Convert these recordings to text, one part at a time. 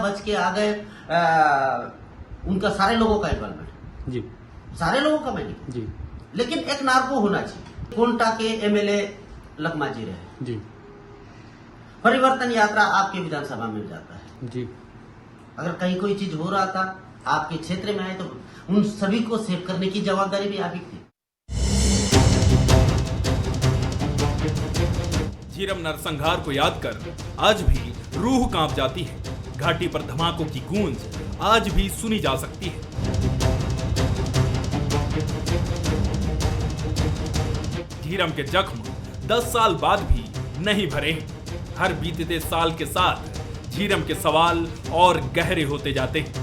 बच के आ गए, उनका सारे लोगों का इन्वॉल्वमेंट जी, सारे लोगों का मैं नहीं जी, लेकिन एक नार्को होना चाहिए। कोंटा के एमएलए लखमा जी रहे जी, परिवर्तन यात्रा आपके विधानसभा में जाता है जी, अगर कहीं कोई चीज हो रहा था आपके क्षेत्र में आए तो उन सभी को सेव करने की जवाबदारी भी आपकी थी। झीरम नरसंहार को याद कर आज भी रूह कांप जाती है। घाटी पर धमाकों की गूंज आज भी सुनी जा सकती है। झीरम के जख्म 10 साल बाद भी नहीं भरे हैं। हर बीतते साल के साथ झीरम के सवाल और गहरे होते जाते हैं।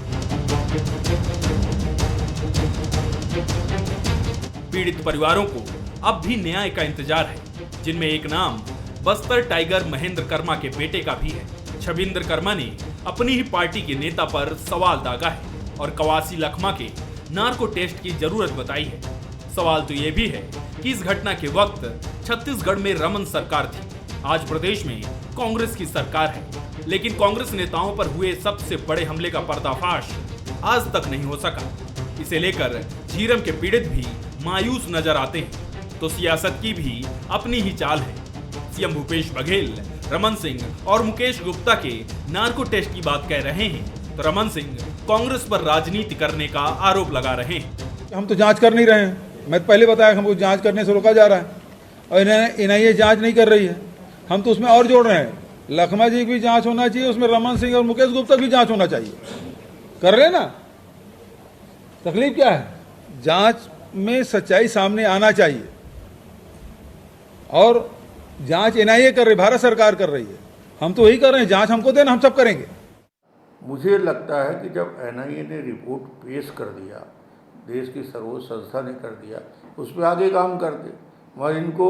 पीड़ित परिवारों को अब भी न्याय का इंतजार है, जिनमें एक नाम बस्तर टाइगर महेंद्र कर्मा के बेटे का भी है। छबिंद्र कर्मा ने अपनी ही पार्टी के नेता पर सवाल दागा है और कवासी लखमा के नार्को टेस्ट की जरूरत बताई है। सवाल तो यह भी है कि इस घटना के वक्त छत्तीसगढ़ में रमन सरकार थी, आज प्रदेश में कांग्रेस की सरकार है, लेकिन कांग्रेस नेताओं पर हुए सबसे बड़े हमले का पर्दाफाश आज तक नहीं हो सका। इसे लेकर झीरम के पीड़ित भी मायूस नजर आते हैं, तो सियासत की भी अपनी ही चाल है। सीएम भूपेश बघेल रमन सिंह और मुकेश गुप्ता के नार्को टेस्ट की बात कह रहे हैं, तो रमन सिंह कांग्रेस पर राजनीति करने का आरोप लगा रहे हैं। हम तो जांच कर नहीं रहे हैं, मैं तो पहले बताया हमको जांच करने से रोका जा रहा है और एनआईए जांच नहीं कर रही है। हम तो उसमें और जोड़ रहे हैं, लखमा जी की भी जांच होना चाहिए, उसमें रमन सिंह और मुकेश गुप्ता की जांच होना चाहिए। कर रहे ना, तकलीफ क्या है? जांच में सच्चाई सामने आना चाहिए और जांच एनआईए कर रही, भारत सरकार कर रही है, हम तो वही कर रहे हैं। जांच हमको देना, हम सब करेंगे। मुझे लगता है कि जब एनआईए ने रिपोर्ट पेश कर दिया, देश की सर्वोच्च संस्था ने कर दिया, उस पर आगे काम करते। मगर इनको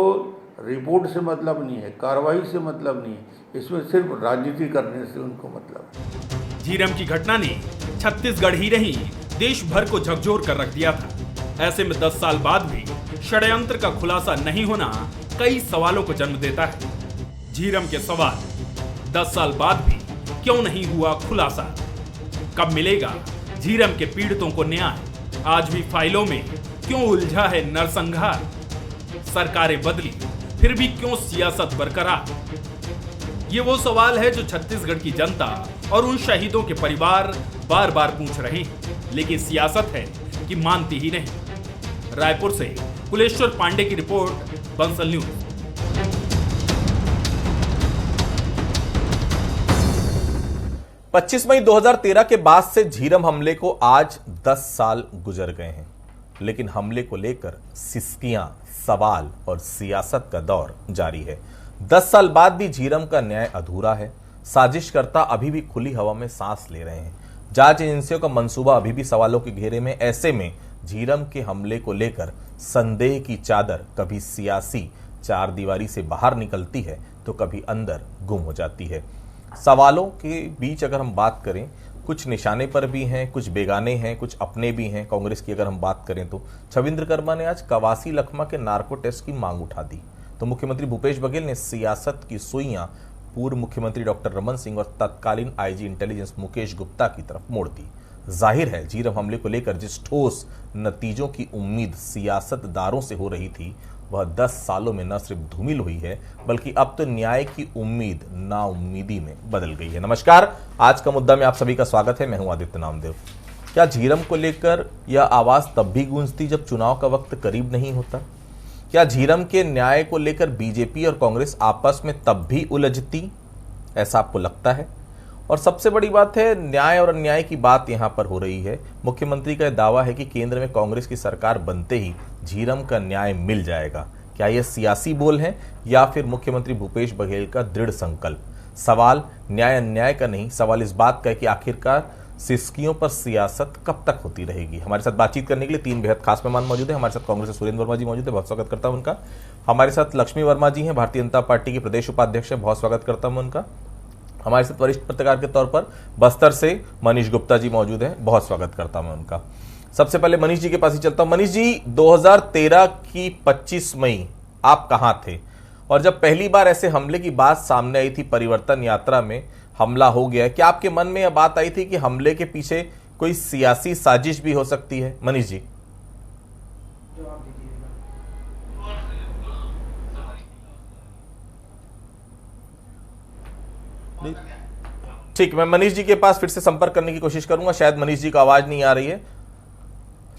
रिपोर्ट से मतलब नहीं है, कार्रवाई से मतलब नहीं है, इसमें सिर्फ राजनीति करने से उनको मतलब है। झीरम की घटना ने छत्तीसगढ़ ही नहीं देश भर को झकझोर कर रख दिया था। ऐसे में 10 साल बाद भी षड्यंत्र का खुलासा नहीं होना कई सवालों को जन्म देता है। झीरम के सवाल 10 साल बाद भी क्यों नहीं हुआ खुलासा? कब मिलेगा झीरम के पीड़ितों को न्याय? आज भी फाइलों में क्यों उलझा है नरसंहार? सरकारें बदली फिर भी क्यों सियासत बरकरार? ये वो सवाल है जो छत्तीसगढ़ की जनता और उन शहीदों के परिवार बार बार पूछ रहे हैं, लेकिन सियासत है कि मानती ही नहीं। रायपुर से कुलेश्वर पांडे की रिपोर्ट, बंसल न्यूज। पच्चीस मई 2013 के बाद से झीरम हमले को आज 10 साल गुजर गए हैं, लेकिन हमले को लेकर सिसकियां, सवाल और सियासत का दौर जारी है। 10 साल बाद भी झीरम का न्याय अधूरा है। साजिशकर्ता अभी भी खुली हवा में सांस ले रहे हैं। जांच एजेंसियों का मंसूबा अभी भी सवालों के घेरे में। ऐसे में झीरम के हमले को लेकर संदेह की चादर कभी सियासी चारदीवारी से बाहर निकलती है तो कभी अंदर गुम हो जाती है। सवालों के बीच अगर हम बात करें, कुछ निशाने पर भी हैं, कुछ बेगाने हैं, कुछ अपने भी हैं। कांग्रेस की अगर हम बात करें तो छबिंद्र कर्मा ने आज कवासी लखमा के नार्को टेस्ट की मांग उठा दी, तो मुख्यमंत्री भूपेश बघेल ने सियासत की सुइयां पूर्व मुख्यमंत्री डॉक्टर रमन सिंह और तत्कालीन आईजी इंटेलिजेंस मुकेश गुप्ता की तरफ मोड़ दी। जाहिर है झीरम हमले को लेकर जिस ठोस नतीजों की उम्मीद सियासतदारों से हो रही थी, वह 10 सालों में न सिर्फ धूमिल हुई है, बल्कि अब तो न्याय की उम्मीद नाउम्मीदी में बदल गई है। नमस्कार, आज का मुद्दा में आप सभी का स्वागत है। मैं हूं आदित्य नामदेव। क्या झीरम को लेकर यह आवाज तब भी गूंजती जब चुनाव का वक्त करीब नहीं होता? क्या झीरम के न्याय को लेकर बीजेपी और कांग्रेस आपस में तब भी उलझती, ऐसा आपको लगता है? और सबसे बड़ी बात है, न्याय और अन्याय की बात यहां पर हो रही है। मुख्यमंत्री का दावा है कि केंद्र में कांग्रेस की सरकार बनते ही झीरम का न्याय मिल जाएगा। क्या यह सियासी बोल है या फिर मुख्यमंत्री भूपेश बघेल का दृढ़ संकल्प? सवाल न्याय अन्याय का नहीं, सवाल इस बात का है कि आखिरकार सिसकियों पर सियासत कब तक होती रहेगी। हमारे साथ बातचीत करने के लिए 3 बेहद खास मेहमान मौजूद हैं। हमारे साथ कांग्रेस से सुरेंद्र वर्मा जी मौजूद है, बहुत स्वागत करता हूं उनका। हमारे साथ लक्ष्मी वर्मा जी हैं, भारतीय जनता पार्टी के प्रदेश उपाध्यक्ष है, बहुत स्वागत करता हूं उनका। हमारे साथ वरिष्ठ पत्रकार के तौर पर बस्तर से मनीष गुप्ता जी मौजूद हैं, बहुत स्वागत करता हूं उनका। सबसे पहले मनीष जी के पास ही चलता हूं। मनीष जी, 2013 की 25 मई आप कहां थे? और जब पहली बार ऐसे हमले की बात सामने आई थी परिवर्तन यात्रा में, हमला हो गया है, क्या आपके मन में यह बात आई थी कि हमले के पीछे कोई सियासी साजिश भी हो सकती है? मनीष जी। ठीक, मैं मनीष जी के पास फिर से संपर्क करने की कोशिश करूंगा, शायद मनीष जी का आवाज नहीं आ रही है।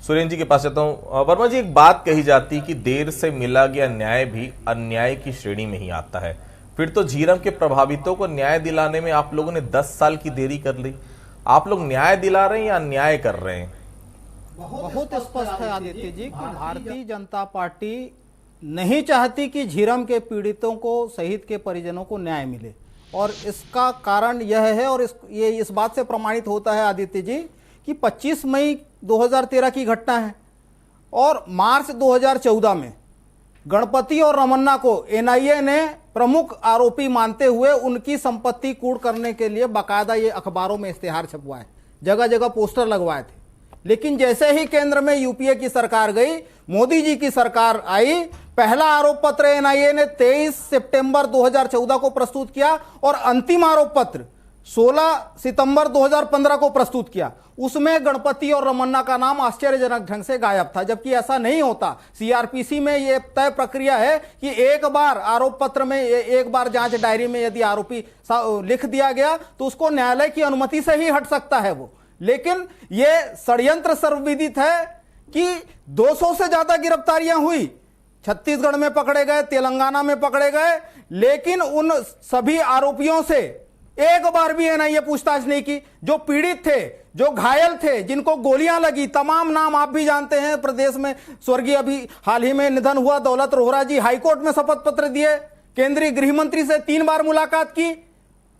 सुरेंद्र जी के पास जाता हूं। वर्मा जी, एक बात कही जाती कि देर से मिला गया न्याय भी अन्याय की श्रेणी में ही आता है। फिर तो झीरम के प्रभावितों को न्याय दिलाने में आप लोगों ने 10 साल की देरी कर ली। आप लोग न्याय दिला रहे हैं या अन्याय कर रहे हैं? बहुत स्पष्ट है आदित्य जी कि भारतीय जनता पार्टी नहीं चाहती कि झीरम के पीड़ितों को, शहीद के परिजनों को न्याय मिले, और इसका कारण यह है, और ये इस बात से प्रमाणित होता है आदित्य जी कि 25 मई 2013 की घटना है और मार्च 2014 में गणपति और रमन्ना को एनआईए ने प्रमुख आरोपी मानते हुए उनकी संपत्ति कूड़ करने के लिए बाकायदा ये अखबारों में इश्तेहार छपवाए, जगह जगह पोस्टर लगवाए थे। लेकिन जैसे ही केंद्र में यूपीए की सरकार गई, मोदी जी की सरकार आई, पहला आरोप पत्र एनआईए ने 23 सितंबर 2014 को प्रस्तुत किया और अंतिम आरोप पत्र 16 सितंबर 2015 को प्रस्तुत किया। उसमें गणपति और रमन्ना का नाम आश्चर्यजनक ढंग से गायब था, जबकि ऐसा नहीं होता। सीआरपीसी में यह तय प्रक्रिया है कि एक बार आरोप पत्र में, एक बार जांच डायरी में यदि आरोपी लिख दिया गया तो उसको न्यायालय की अनुमति से ही हट सकता है वो। लेकिन यह षड्यंत्र सर्वविदित है कि 200 से ज्यादा गिरफ्तारियां हुई, छत्तीसगढ़ में पकड़े गए, तेलंगाना में पकड़े गए, लेकिन उन सभी आरोपियों से एक बार भी एनआईए पूछताछ नहीं की। जो पीड़ित थे, जो घायल थे, जिनको गोलियां लगी, तमाम नाम आप भी जानते हैं। प्रदेश में स्वर्गीय अभी हाल ही में निधन हुआ दौलत रोहरा जी हाईकोर्ट में शपथ पत्र दिए, केंद्रीय गृह मंत्री से 3 बार मुलाकात की।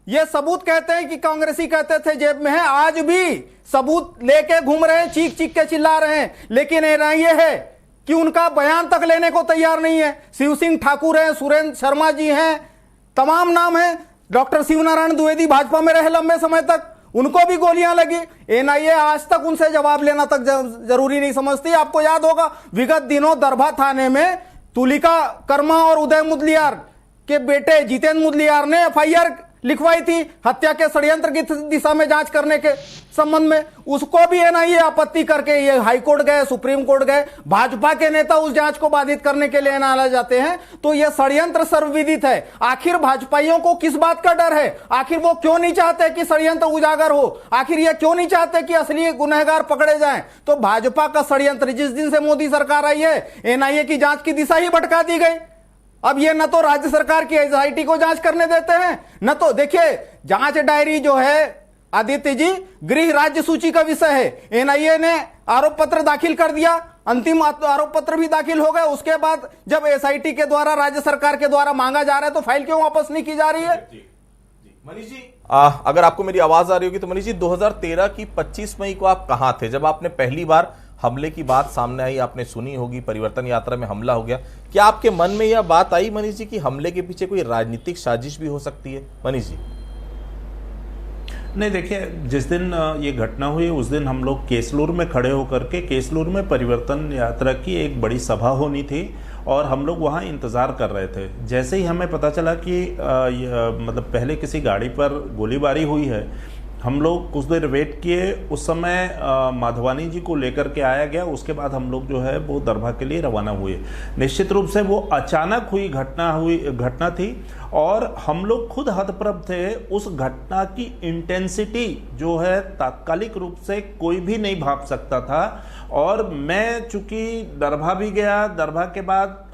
ये सबूत कहते हैं कि कांग्रेसी कहते थे जेब में है, आज भी सबूत लेके घूम रहे हैं, चीख चीख के चिल्ला रहे हैं, लेकिन एनआईए है कि उनका बयान तक लेने को तैयार नहीं है। शिव सिंह ठाकुर हैं, सुरेंद्र शर्मा जी हैं, तमाम नाम हैं। डॉक्टर शिवनारायण द्विवेदी भाजपा में रहे लंबे समय तक, उनको भी गोलियां लगी। एनआईए आज तक उनसे जवाब लेना तक जरूरी नहीं समझती। आपको याद होगा विगत दिनों दरभा थाने में तुलिका कर्मा और उदय मुदलियार के बेटे जितेंद्र मुदलियार ने एफआईआर लिखवाई थी हत्या के षड्यंत्र की दिशा में जांच करने के संबंध में। उसको भी एनआईए आपत्ति करके ये हाईकोर्ट गए, सुप्रीम कोर्ट गए। भाजपा के नेता उस जांच को बाधित करने के लिए एनआईए जाते हैं, तो यह षड्यंत्र सर्वविदित है। आखिर भाजपाइयों को किस बात का डर है? आखिर वो क्यों नहीं चाहते कि षड्यंत्र उजागर हो? आखिर ये क्यों नहीं चाहते कि असली गुनहगार पकड़े जाएं? तो भाजपा का षड्यंत्र, जिस दिन से मोदी सरकार आई है, एनआईए की जांच की दिशा ही भटका दी गई। अब ये न तो राज्य सरकार की एसआईटी को जांच करने देते हैं, न तो देखिए जांच डायरी जो है आदित्य जी गृह राज्य सूची का विषय है। एनआईए ने आरोप पत्र दाखिल कर दिया, अंतिम आरोप पत्र भी दाखिल हो गए। उसके बाद जब एसआईटी के द्वारा, राज्य सरकार के द्वारा मांगा जा रहा है, तो फाइल क्यों वापस नहीं की जा रही है? मनीष जी, अगर आपको मेरी आवाज आ रही होगी तो मनीष जी, 2013 की 25 मई को आप कहां थे जब आपने पहली बार हमले की बात सामने आई? आपने सुनी होगी, परिवर्तन यात्रा में हमला हो गया। क्या आपके मन में यह बात आई मनीष जी कि हमले के पीछे कोई राजनीतिक साजिश भी हो सकती है? मनीष जी। नहीं, देखिए, जिस दिन ये घटना हुई उस दिन हम लोग केसलूर में खड़े होकर के, केसलूर में परिवर्तन यात्रा की एक बड़ी सभा होनी थी और हम लोग वहाँ इंतज़ार कर रहे थे। जैसे ही हमें पता चला कि मतलब पहले किसी गाड़ी पर गोलीबारी हुई है, हम लोग कुछ देर वेट किए। उस समय माधवानी जी को लेकर के आया गया। उसके बाद हम लोग जो है वो दरभा के लिए रवाना हुए। निश्चित रूप से वो अचानक हुई घटना थी और हम लोग खुद हतप्रभ थे। उस घटना की इंटेंसिटी जो है तात्कालिक रूप से कोई भी नहीं भाप सकता था। और मैं चूंकि दरभा भी गया, दरभा के बाद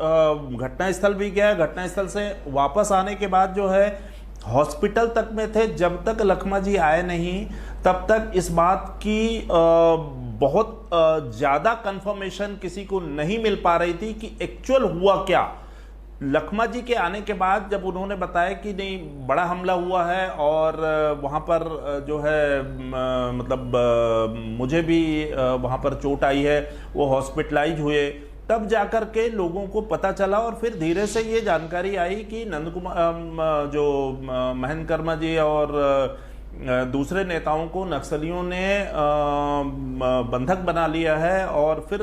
घटनास्थल भी गया, घटनास्थल से वापस आने के बाद जो है हॉस्पिटल तक में थे। जब तक लखमा जी आए नहीं तब तक इस बात की बहुत ज़्यादा कंफर्मेशन किसी को नहीं मिल पा रही थी कि एक्चुअल हुआ क्या। लखमा जी के आने के बाद जब उन्होंने बताया कि नहीं, बड़ा हमला हुआ है और वहाँ पर जो है मतलब मुझे भी वहाँ पर चोट आई है, वो हॉस्पिटलाइज हुए, तब जाकर के लोगों को पता चला। और फिर धीरे से ये जानकारी आई कि नंद कुमार जो महेंद्र कर्मा जी और दूसरे नेताओं को नक्सलियों ने बंधक बना लिया है। और फिर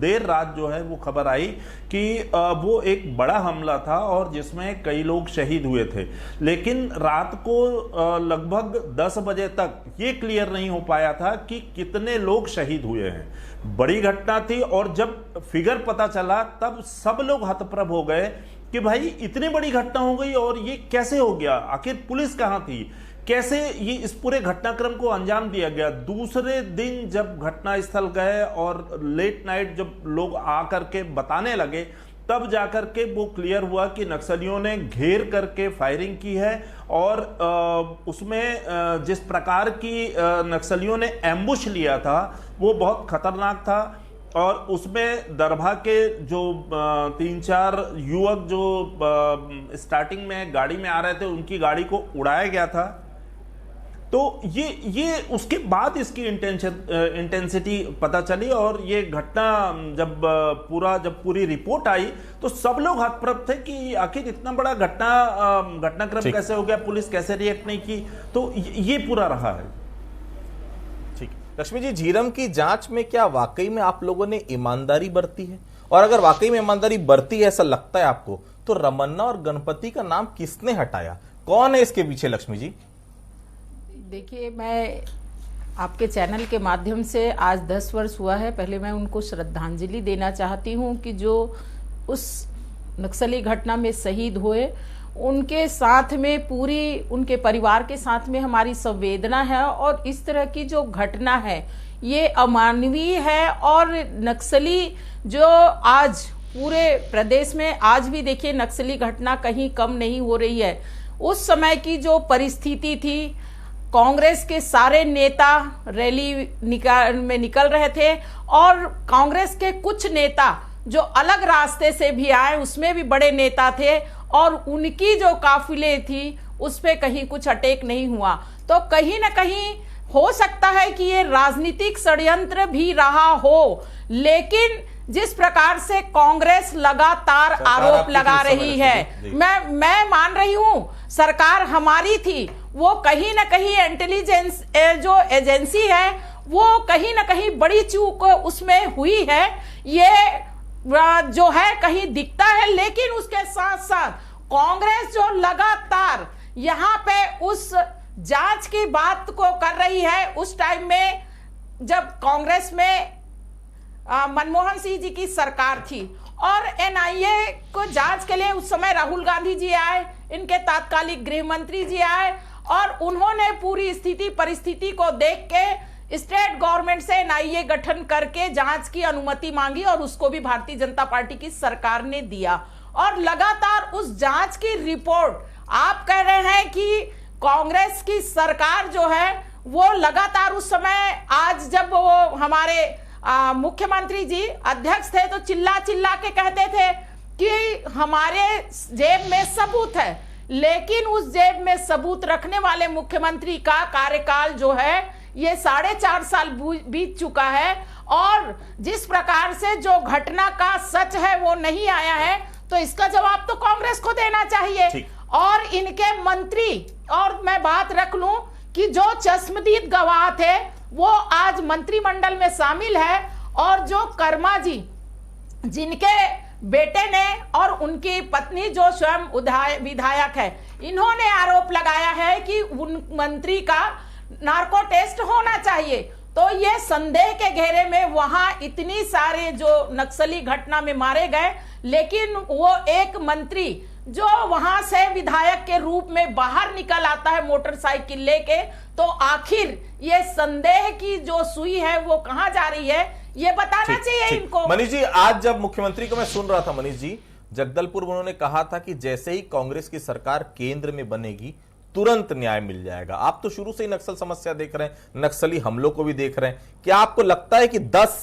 देर रात जो है वो खबर आई कि वो एक बड़ा हमला था और जिसमें कई लोग शहीद हुए थे, लेकिन रात को लगभग 10 बजे तक ये क्लियर नहीं हो पाया था कि कितने लोग शहीद हुए हैं। बड़ी घटना थी और जब फिगर पता चला तब सब लोग हतप्रभ हो गए कि भाई इतनी बड़ी घटना हो गई और ये कैसे हो गया, आखिर पुलिस कहां थी, कैसे ये इस पूरे घटनाक्रम को अंजाम दिया गया। दूसरे दिन जब घटनास्थल गए और लेट नाइट जब लोग आकर के बताने लगे तब जाकर के वो क्लियर हुआ कि नक्सलियों ने घेर करके फायरिंग की है और उसमें जिस प्रकार की नक्सलियों ने एम्बुश लिया था वो बहुत खतरनाक था। और उसमें दरभा के जो 3-4 युवक जो स्टार्टिंग में गाड़ी में आ रहे थे उनकी गाड़ी को उड़ाया गया था। तो ये उसके बाद इसकी इंटेंसिटी पता चली और ये घटना जब पूरी रिपोर्ट आई तो सब लोग हतप्रभ थे कि आखिर इतना बड़ा घटनाक्रम कैसे हो गया, पुलिस कैसे रिएक्ट नहीं की। तो ये पूरा रहा है। ठीक, लक्ष्मी जी, झीरम की जांच में क्या वाकई में आप लोगों ने ईमानदारी बरती है? और अगर वाकई में ईमानदारी बरती है ऐसा लगता है आपको, तो रमन्ना और गणपति का नाम किसने हटाया? कौन है इसके पीछे लक्ष्मी जी? देखिए, मैं आपके चैनल के माध्यम से आज 10 वर्ष हुआ है, पहले मैं उनको श्रद्धांजलि देना चाहती हूं कि जो उस नक्सली घटना में शहीद हुए उनके साथ में पूरी उनके परिवार के साथ में हमारी संवेदना है। और इस तरह की जो घटना है ये अमानवीय है और नक्सली जो आज पूरे प्रदेश में आज भी देखिए नक्सली घटना कहीं कम नहीं हो रही है। उस समय की जो परिस्थिति थी, कांग्रेस के सारे नेता रैली में निकल रहे थे और कांग्रेस के कुछ नेता जो अलग रास्ते से भी आए उसमें भी बड़े नेता थे और उनकी जो काफिले थी उस पे कहीं कुछ अटैक नहीं हुआ। तो कहीं ना कहीं हो सकता है कि ये राजनीतिक षड्यंत्र भी रहा हो, लेकिन जिस प्रकार से कांग्रेस लगातार आरोप लगा रही है, मैं मान रही हूं सरकार हमारी थी, वो कहीं ना कहीं इंटेलिजेंस जो एजेंसी है वो कहीं ना कहीं बड़ी चूक उसमें हुई है, ये जो है कहीं दिखता है। लेकिन उसके साथ साथ कांग्रेस जो लगातार यहाँ पे उस जांच की बात को कर रही है, उस टाइम में जब कांग्रेस में मनमोहन सिंह जी की सरकार थी और एनआईए को जांच के लिए उस समय राहुल गांधी जी आए, इनके तात्कालिक गृह मंत्री जी आए और उन्होंने पूरी स्थिति परिस्थिति को देख के स्टेट गवर्नमेंट से एनआईए गठन करके जांच की अनुमति मांगी और उसको भी भारतीय जनता पार्टी की सरकार ने दिया। और लगातार उस जांच की रिपोर्ट, आप कह रहे हैं कि कांग्रेस की सरकार जो है वो लगातार उस समय, आज जब वो हमारे मुख्यमंत्री जी अध्यक्ष थे तो चिल्ला चिल्ला के कहते थे कि हमारे जेब में सबूत है, लेकिन उस जेब में सबूत रखने वाले मुख्यमंत्री का कार्यकाल जो है ये 4.5 साल बीत चुका है और जिस प्रकार से जो घटना का सच है वो नहीं आया है, तो इसका जवाब तो कांग्रेस को देना चाहिए। और इनके मंत्री, और मैं बात रख लूं कि जो चश्मदीद गवाह थे वो आज मंत्रिमंडल में शामिल है और जो कर्मा जी जिनके बेटे ने और उनकी पत्नी जो स्वयं विधायक है, इन्होंने आरोप लगाया है कि उन मंत्री का नार्को टेस्ट होना चाहिए। तो ये संदेह के घेरे में वहां इतनी सारे जो नक्सली घटना में मारे गए, लेकिन वो एक मंत्री जो वहां से विधायक के रूप में बाहर निकल आता है मोटरसाइकिल लेके, तो आखिर ये संदेह की जो सुई है वो कहां जा रही है, ये बताना चाहिए इनको। मनीष जी, आज जब मुख्यमंत्री को मैं सुन रहा था, मनीष जी, जगदलपुर में उन्होंने कहा था कि जैसे ही कांग्रेस की सरकार केंद्र में बनेगी तुरंत न्याय मिल जाएगा। आप तो शुरू से ही नक्सल समस्या देख रहे हैं, नक्सली हमलों को भी देख रहे हैं। क्या आपको लगता है कि 10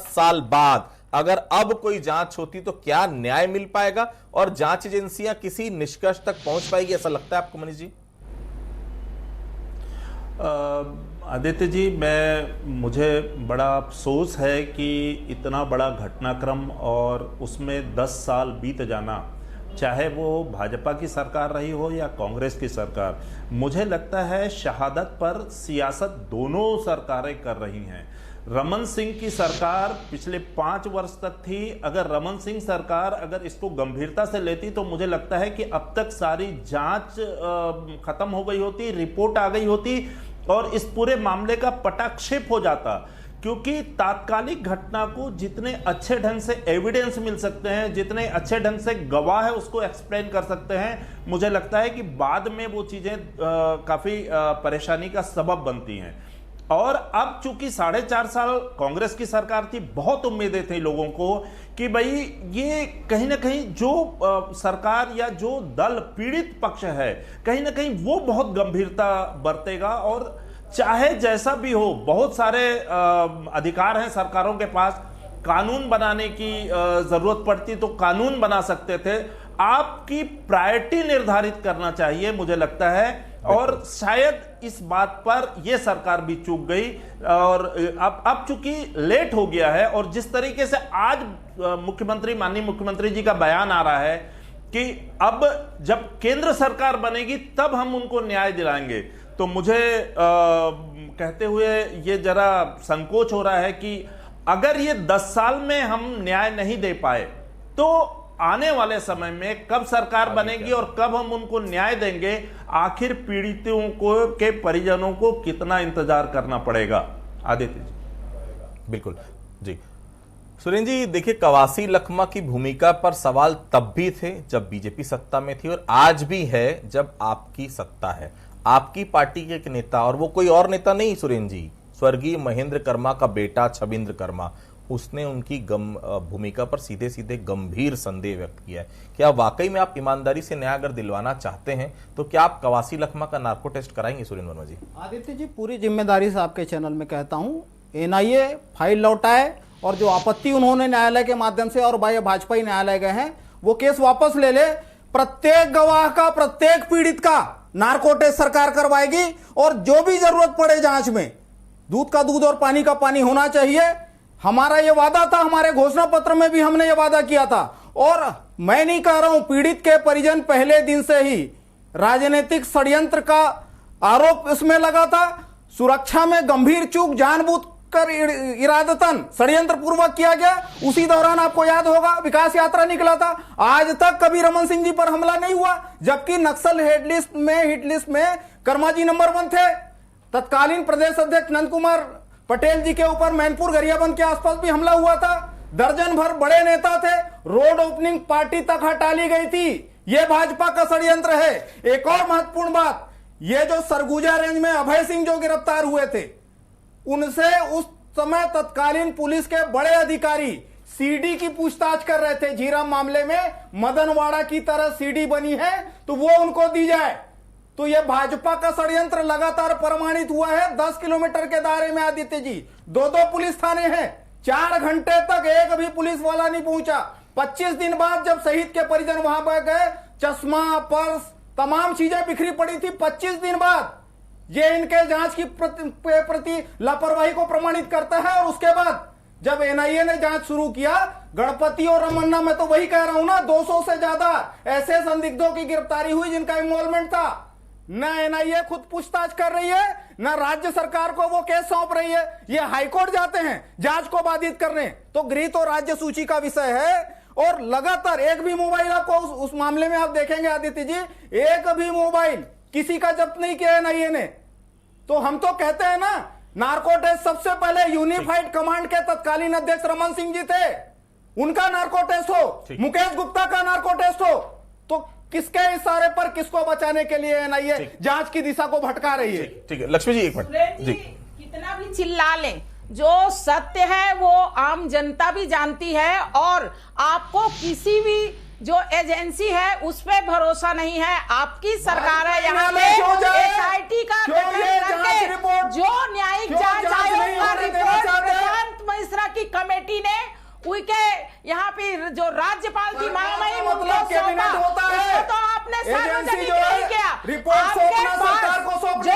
साल बाद अगर अब कोई जांच होती तो क्या न्याय मिल पाएगा और जांच एजेंसियां किसी निष्कर्ष तक पहुंच पाएगी, ऐसा लगता है आपको मनीष जी? आदित्य जी, मुझे बड़ा अफसोस है कि इतना बड़ा घटनाक्रम और उसमें 10 साल बीत जाना चाहे वो भाजपा की सरकार रही हो या कांग्रेस की सरकार। मुझे लगता है शहादत पर सियासत दोनों सरकारें कर रही हैं। रमन सिंह की सरकार पिछले 5 वर्ष तक थी। अगर रमन सिंह सरकार अगर इसको गंभीरता से लेती तो मुझे लगता है कि अब तक सारी जांच खत्म हो गई होती, रिपोर्ट आ गई होती और इस पूरे मामले का पटाक्षेप हो जाता। क्योंकि तात्कालिक घटना को जितने अच्छे ढंग से एविडेंस मिल सकते हैं, जितने अच्छे ढंग से गवाह है उसको एक्सप्लेन कर सकते हैं, मुझे लगता है कि बाद में वो चीजें काफी परेशानी का सबब बनती हैं। और अब चूंकि 4.5 साल कांग्रेस की सरकार थी, बहुत उम्मीदें थी लोगों को कि भाई ये कहीं ना कहीं जो सरकार या जो दल पीड़ित पक्ष है कहीं ना कहीं वो बहुत गंभीरता बरतेगा और चाहे जैसा भी हो, बहुत सारे अधिकार हैं सरकारों के पास। कानून बनाने की जरूरत पड़ती तो कानून बना सकते थे। आपकी प्रायोरिटी निर्धारित करना चाहिए मुझे लगता है, और शायद इस बात पर यह सरकार भी चूक गई। और अब चूंकि लेट हो गया है और जिस तरीके से आज माननीय मुख्यमंत्री जी का बयान आ रहा है कि अब जब केंद्र सरकार बनेगी तब हम उनको न्याय दिलाएंगे, तो मुझे कहते हुए ये जरा संकोच हो रहा है कि अगर ये 10 साल में हम न्याय नहीं दे पाए तो आने वाले समय में कब सरकार बनेगी और कब हम उनको न्याय देंगे। आखिर पीड़ितों को के परिजनों को कितना इंतजार करना पड़ेगा। आदित्य जी। बिल्कुल जी। सुरेंद्र जी, देखिए कवासी लखमा की भूमिका पर सवाल तब भी थे जब बीजेपी सत्ता में थी और आज भी है जब आपकी सत्ता है। आपकी पार्टी के एक नेता, और वो कोई और नेता नहीं सुरेंद्र जी, स्वर्गीय महेंद्र कर्मा का बेटा छबिंद्र कर्मा, उसने उनकी भूमिका पर सीधे सीधे गंभीर संदेह व्यक्त किया है। क्या वाकई में आप ईमानदारी से न्याय अगर दिलवाना चाहते हैं तो क्या आप कवासी लखमा का नार्को टेस्ट कराएंगे सुरेंद्र वर्मा जी? आदित्य जी, पूरी जिम्मेदारी से आपके चैनल में कहता हूं, एनआईए फाइल लौटाए और जो आपत्ति उन्होंने न्यायालय के माध्यम से और भाजपा ही न्यायालय गए हैं वो केस वापस ले ले। प्रत्येक गवाह का, प्रत्येक पीड़ित का नार्को टेस्ट सरकार करवाएगी और जो भी जरूरत पड़े जांच में, दूध का दूध और पानी का पानी होना चाहिए। हमारा यह वादा था, हमारे घोषणा पत्र में भी हमने यह वादा किया था। और मैं नहीं कह रहा हूं, पीड़ित के परिजन पहले दिन से ही राजनीतिक षड्यंत्र का आरोप इसमें लगा था। सुरक्षा में गंभीर चूक जानबूझकर इरादतन षड्यंत्र पूर्वक किया गया। उसी दौरान आपको याद होगा विकास यात्रा निकला था। आज तक कभी रमन सिंह जी पर हमला नहीं हुआ, जबकि नक्सल हिट लिस्ट में कर्मा जी नंबर 1 थे। तत्कालीन प्रदेश अध्यक्ष नंद कुमार पटेल जी के ऊपर मैनपुर गरियाबंद के आसपास भी हमला हुआ था। दर्जन भर बड़े नेता थे, रोड ओपनिंग पार्टी तक हटा ली गई थी। यह भाजपा का षड्यंत्र है। एक और महत्वपूर्ण बात, ये जो सरगुजा रेंज में अभय सिंह जो गिरफ्तार हुए थे, उनसे उस समय तत्कालीन पुलिस के बड़े अधिकारी सीडी की पूछताछ कर रहे थे। झीरम मामले में मदनवाड़ा की तरह सीडी बनी है तो वो उनको दी जाए। तो यह भाजपा का षड्यंत्र लगातार प्रमाणित हुआ है। 10 किलोमीटर के दायरे में आदित्य जी 2 पुलिस थाने हैं। 4 घंटे तक एक भी पुलिस वाला नहीं पहुंचा। 25 दिन बाद जब शहीद के परिजन वहां पर गए, चश्मा, पर्स, तमाम चीजें बिखरी पड़ी थी। 25 दिन बाद ये इनके जांच की प्रति लापरवाही को प्रमाणित करता है। और उसके बाद जब एनआईए ने जांच शुरू किया, गणपति और रमन्ना, मैं तो वही कह रहा हूं ना, 200 से ज्यादा ऐसे संदिग्धों की गिरफ्तारी हुई जिनका इन्वॉल्वमेंट था। न एनआईए खुद पूछताछ कर रही है, न राज्य सरकार को वो केस सौंप रही है। ये हाईकोर्ट जाते हैं जांच को बाधित करने। तो गृह तो राज्य सूची का विषय है। और लगातार एक भी मोबाइल आपको उस मामले में आप देखेंगे आदित्य जी, एक भी मोबाइल किसी का जब्त नहीं किया एनआईए ने। तो हम तो कहते हैं ना, नार्को टेस्ट सबसे पहले यूनिफाइड कमांड के तत्कालीन अध्यक्ष रमन सिंह जी थे, उनका नार्को टेस्ट हो, मुकेश गुप्ता का नार्को टेस्ट हो। तो किसके इशारे पर किसको बचाने के लिए एनआईए जांच की दिशा को भटका रही है? ठीक है लक्ष्मी जी, एक मिनट जी। कितना भी चिल्ला लें, जो सत्य है वो आम जनता भी जानती है। और आपको किसी भी जो एजेंसी है उस पर भरोसा नहीं है। आपकी सरकार है, यहाँ पे एसआईटी का गठन करके जो न्यायिक जांच आयोग का रिपोर्ट प्रशांत मिश्रा की कमेटी ने उनके यहाँ पे जो राज्यपाल की महामहिम उनको सौंपा, उसको तो आपने सार्वजनिक नहीं किया। आपके पास जो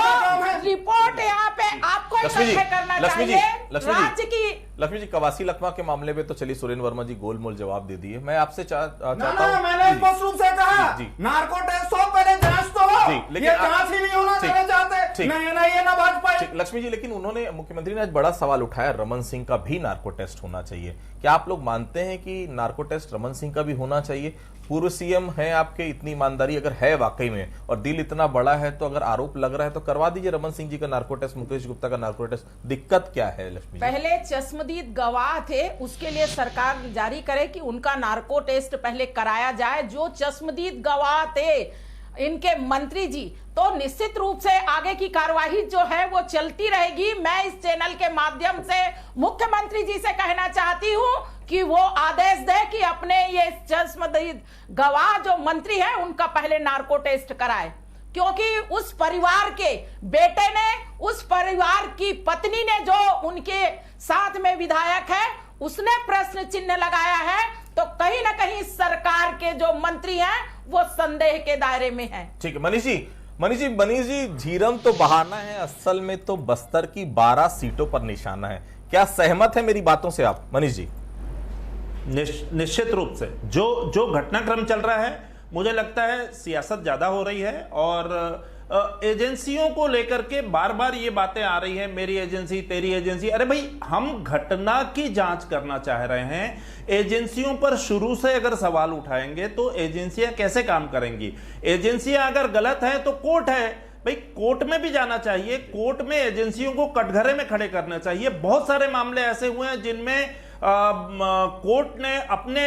रिपोर्ट यहाँ पे पे आपको लक्ष्मी जी, इकट्ठे करना लक्ष्मी जी, चाहिए लक्ष्मी जी, राज्य की। लक्ष्मी जी, कवासी लखमा के मामले में तो चलिए सुरेंद्र वर्मा जी गोलमोल जवाब दे दिए। मैं आपसे चाहता हूं, मैंने स्पष्ट रूप से कहा नार्को टेस्ट हो, पहले जांच तो हो। लेकिन ये जांच ही नहीं होना चाहते, ना एनआईए ना भाजपा। लक्ष्मी जी, लेकिन उन्होंने, मुख्यमंत्री ने आज बड़ा सवाल उठाया, रमन सिंह का भी नार्को टेस्ट होना चाहिए। क्या आप लोग मानते हैं कि नार्को टेस्ट रमन सिंह का भी होना चाहिए? पूर्व सीएम है आपके, इतनी ईमानदारी अगर है वाकई में और दिल इतना बड़ा है, तो अगर आरोप लग रहा है तो करवा दीजिए रमन सिंह जी का नार्को टेस्ट, मुकेश गुप्ता का नार्को टेस्ट। दिक्कत क्या है लक्ष्मी जी? पहले चश्मदीद गवाह थे, उसके लिए सरकार जारी करे कि उनका नार्को टेस्ट पहले कराया जाए। जो चश्मदीद गवाह थे इनके मंत्री जी, तो निश्चित रूप से आगे की कार्यवाही जो है वो चलती रहेगी। मैं इस चैनल के माध्यम से मुख्यमंत्री जी से कहना चाहती हूं कि वो आदेश दे कि अपने ये चश्मदीद गवाह जो मंत्री हैं उनका पहले नार्को टेस्ट कराए, क्योंकि उस परिवार के बेटे ने, उस परिवार की पत्नी ने, जो उनके साथ में विधायक है, उसने प्रश्न चिन्ह लगाया है। तो कहीं ना कहीं सरकार के जो मंत्री हैं वो संदेह के दायरे में हैं। ठीक है मनीष जी, झीरम तो बहाना है, असल में तो बस्तर की 12 सीटों पर निशाना है। क्या सहमत है मेरी बातों से आप मनीष जी? निश्चित रूप से जो घटनाक्रम चल रहा है, मुझे लगता है सियासत ज्यादा हो रही है और एजेंसियों को लेकर के बार बार ये बातें आ रही है, मेरी एजेंसी, तेरी एजेंसी। अरे भाई, हम घटना की जांच करना चाह रहे हैं। एजेंसियों पर शुरू से अगर सवाल उठाएंगे तो एजेंसियां कैसे काम करेंगी? एजेंसियां अगर गलत है तो कोर्ट है भाई, कोर्ट में भी जाना चाहिए। कोर्ट में एजेंसियों को कटघरे में खड़े करना चाहिए। बहुत सारे मामले ऐसे हुए हैं जिनमें कोर्ट ने अपने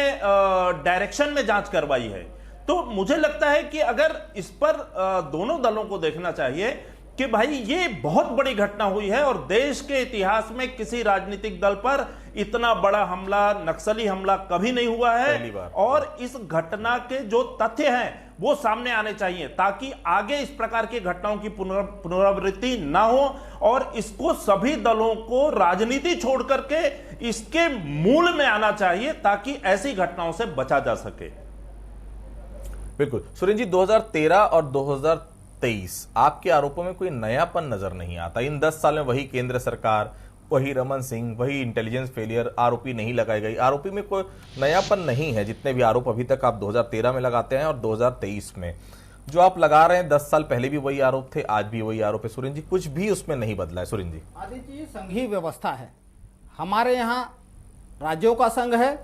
डायरेक्शन में जांच करवाई है। तो मुझे लगता है कि अगर इस पर दोनों दलों को देखना चाहिए कि भाई ये बहुत बड़ी घटना हुई है और देश के इतिहास में किसी राजनीतिक दल पर इतना बड़ा हमला, नक्सली हमला कभी नहीं हुआ है। और इस घटना के जो तथ्य हैं वो सामने आने चाहिए, ताकि आगे इस प्रकार की घटनाओं की पुनरावृत्ति ना हो। और इसको सभी दलों को राजनीति छोड़ करके इसके मूल में आना चाहिए, ताकि ऐसी घटनाओं से बचा जा सके। बिल्कुल सुरेंद्र जी, 2013 और 2023 आपके आरोपों में कोई नयापन नजर नहीं आता। इन 10 साल में वही केंद्र सरकार, वही रमन सिंह, वही इंटेलिजेंस फेलियर, आरोपी नहीं लगाई गई। आरोपी में कोई नयापन नहीं है। जितने भी आरोप अभी तक आप 2013 में लगाते हैं और 2023 में जो आप लगा रहे हैं, 10 साल पहले भी वही आरोप थे, आज भी वही आरोप है। सुरेंद्र जी, कुछ भी उसमें नहीं बदला है। सुरेंद्र जी, आदित्य जी, संघीय व्यवस्था है, हमारे यहाँ राज्यों का संघ है।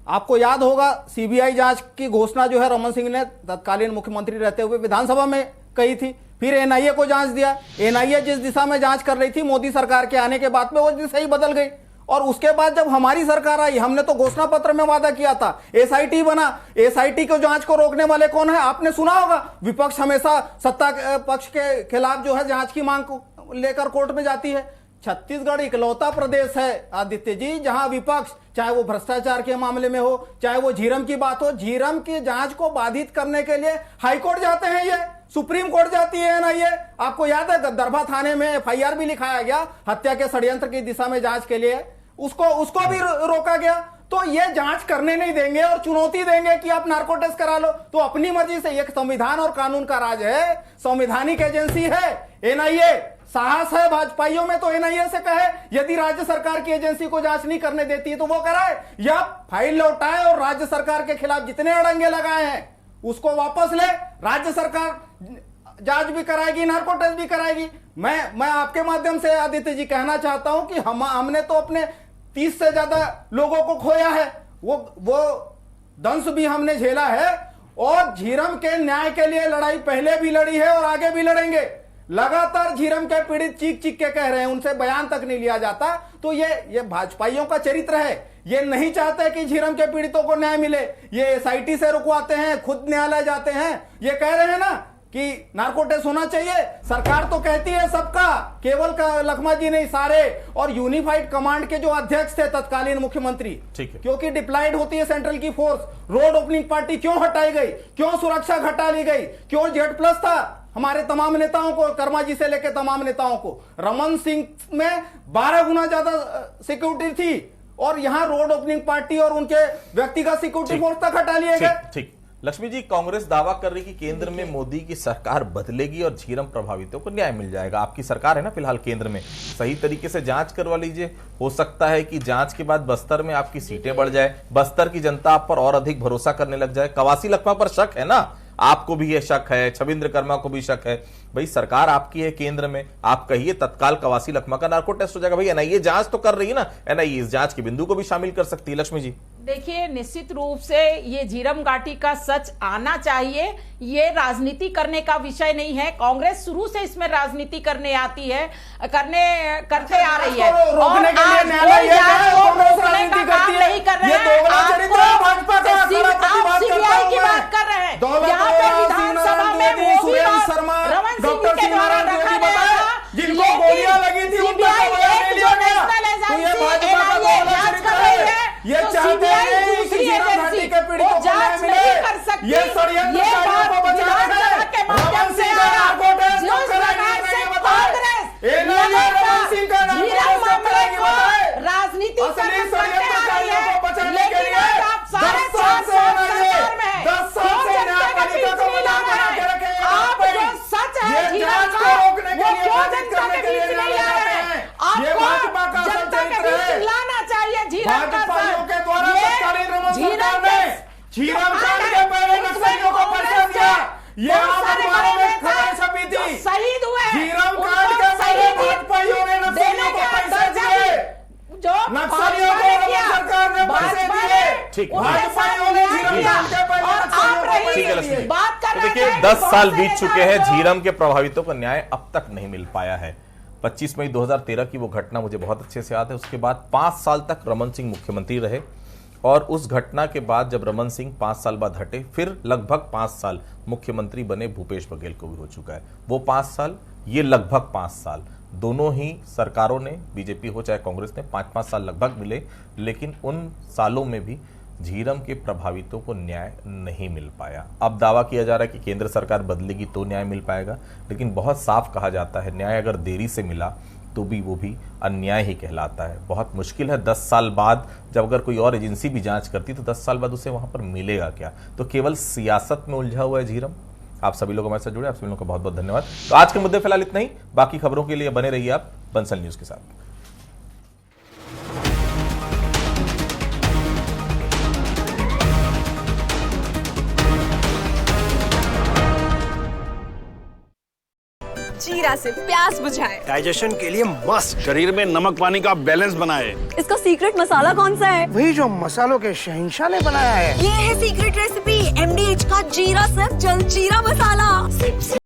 आपको याद होगा सीबीआई जांच की घोषणा जो है रमन सिंह ने तत्कालीन मुख्यमंत्री रहते हुए विधानसभा में कही थी। फिर एनआईए को जांच दिया। एनआईए जिस दिशा में जांच कर रही थी मोदी सरकार के आने के बाद में, वो दिशा ही बदल गई। और उसके बाद जब हमारी सरकार आई, हमने तो घोषणा पत्र में वादा किया था, एसआईटी बना। एसआईटी को जांच को रोकने वाले कौन है? आपने सुना होगा, विपक्ष हमेशा सत्ता पक्ष के खिलाफ जो है जांच की मांग को लेकर कोर्ट में जाती है। छत्तीसगढ़ इकलौता प्रदेश है आदित्य जी जहां विपक्ष, चाहे वो भ्रष्टाचार के मामले में हो, चाहे वो झीरम की बात हो, झीरम की जांच को बाधित करने के लिए हाईकोर्ट जाते हैं, ये सुप्रीम कोर्ट जाती है एनआईए। आपको याद है गद्दरबा थाने में एफआईआर भी लिखाया गया हत्या के षड्यंत्र की दिशा में जांच के लिए, उसको भी रोका गया। तो ये जांच करने नहीं देंगे और चुनौती देंगे कि आप नार्को टेस्ट करा लो, तो अपनी मर्जी से। एक संविधान और कानून का राज है, संवैधानिक एजेंसी है एनआईए। साहस है भाजपाइयों में तो एनआईए से कहे, यदि राज्य सरकार की एजेंसी को जांच नहीं करने देती तो वो कराए, या फाइल लौटाए और राज्य सरकार के खिलाफ जितने अड़ंगे लगाए हैं उसको वापस ले। राज्य सरकार जांच भी कराएगी, नार्को टेस्ट भी कराएगी। मैं आपके माध्यम से आदित्य जी कहना चाहता हूं कि हमने तो अपने 30 से ज्यादा लोगों को खोया है, वो दंश भी हमने झेला है। और झीरम के न्याय के लिए लड़ाई पहले भी लड़ी है और आगे भी लड़ेंगे। लगातार झीरम के पीड़ित चीख चीख के कह रहे हैं, उनसे बयान तक नहीं लिया जाता। तो ये भाजपाइयों का चरित्र है, ये नहीं चाहते कि झीरम के पीड़ितों को न्याय मिले। ये एसआईटी से रुकवाते हैं, खुद न्यायालय जाते हैं। ये कह रहे हैं ना कि नार्को टेस्ट होना चाहिए, सरकार तो कहती है सबका, केवल लखमा जी नहीं, सारे। और यूनिफाइड कमांड के जो अध्यक्ष थे तत्कालीन मुख्यमंत्री, क्योंकि डिप्लॉयड होती है सेंट्रल की फोर्स, रोड ओपनिंग पार्टी क्यों हटाई गई, क्यों सुरक्षा घटा ली गई, क्यों Z+ था हमारे तमाम नेताओं को, कर्मा जी से लेकर तमाम नेताओं को। रमन सिंह में 12 गुना ज्यादा सिक्योरिटी थी और यहां रोड ओपनिंग पार्टी और उनके व्यक्तिगत सिक्योरिटी फोर्स तक हटा लिए गए। ठीक, लक्ष्मी जी, कांग्रेस दावा कर रही कि केंद्र में मोदी की सरकार बदलेगी और झीरम प्रभावितों को न्याय मिल जाएगा। आपकी सरकार है ना फिलहाल केंद्र में, सही तरीके से जांच करवा लीजिए। हो सकता है कि जांच के बाद बस्तर में आपकी सीटें बढ़ जाए, बस्तर की जनता आप पर और अधिक भरोसा करने लग जाए। कवासी लखमा पर शक है ना, आपको भी ये शक है, छबिंद्र कर्मा को भी शक है। भाई सरकार आपकी है केंद्र में, आप कहिए तत्काल कवासी लखमा का नार्को टेस्ट हो जाएगा। भाई एनआईए जांच तो कर रही है ना, एनआईए इस जांच के बिंदु को भी शामिल कर सकती है। लक्ष्मी जी देखिए, निश्चित रूप से ये झीरम घाटी का सच आना चाहिए। ये राजनीति करने का विषय नहीं है। कांग्रेस शुरू से इसमें राजनीति करने आती है, करते आ रही है और आज कोई जांच को रोकने का काम नहीं कर रहे हैं। आप सीबीआई की बात कर रहे हैं, यहाँ पे विधानसभा में वो भी रमन सिंह के द्वारा रखा गया था, जिनको गोलियां लगी थी उनका सीबीआई जो नेशनल एजेंसी एनआईए जांच कर रही है, ये चाहते हैं कि झीरम घाटी के पीड़ितों को न्याय मिले। ये षड्यंत्रकारियों को बचाना है। के माध्यम से आया जो सरकार से कांग्रेस रमन सिंह का नाम राजनीति असली षड्यंत्रकारियों को बचाने के लिए 10 साल से सरकार में 10 साल से न्यायपालिका को बचा के रखे हैं। आप जो सच है जांच को रोकने के लिए, बाधित करने के लिए ला रहे हैं। ये भाजपा का असल चरित्र है। लाना चाहिए झीरम का भाजपाइयों के द्वारा तत्कालीन रमन सरकार ने झीरम कांड के पहले नक्सलियों को परिचय दिया। ये आप अखबारों में खबरें छपी थी, शहीद हुए झीरम कांड के पहले भाजपाइयों ने नक्सलियों को पैसे दिए, जो नक्सलियों को रमन सरकार ने पैसे दिए। ठीक, भाजपाइयों ने झीरम कांड के पहले नक्सलियों को पैसे दिए। बात कर तो देखिए 10 साल बीत चुके हैं, झीरम के प्रभावितों को न्याय अब तक नहीं मिल पाया है। 25 मई 2013 की वो घटना मुझे बहुत अच्छे से याद है। उसके बाद 5 साल तक रमन सिंह मुख्यमंत्री रहे और उस घटना के बाद जब रमन सिंह 5 साल बाद हटे, फिर लगभग 5 साल मुख्यमंत्री बने भूपेश बघेल को भी हो चुका है। वो 5 साल, ये लगभग 5 साल, दोनों ही सरकारों ने, बीजेपी हो चाहे कांग्रेस ने, 5-5 साल लगभग मिले, लेकिन उन सालों में भी झीरम के प्रभावितों को न्याय नहीं मिल पाया। अब दावा किया जा रहा है कि केंद्र सरकार बदलेगी तो न्याय मिल पाएगा, लेकिन बहुत साफ कहा जाता है न्याय अगर देरी से मिला तो भी वो भी अन्याय ही कहलाता है। बहुत मुश्किल है 10 साल बाद, जब अगर कोई और एजेंसी भी जांच करती तो 10 साल बाद उसे वहां पर मिलेगा क्या? तो केवल सियासत में उलझा हुआ है झीरम। आप सभी लोग हमारे साथ जुड़े, आप सभी लोगों का बहुत बहुत धन्यवाद। तो आज के मुद्दे फिलहाल इतना ही, बाकी खबरों के लिए बने रहिए आप बंसल न्यूज के साथ। जीरा से प्यास बुझाए, डाइजेशन के लिए मस्त, शरीर में नमक पानी का बैलेंस बनाए। इसका सीक्रेट मसाला कौन सा है? वही जो मसालों के शहंशाह ने बनाया है। ये है सीक्रेट रेसिपी MDH का जीरा से जलजीरा मसाला।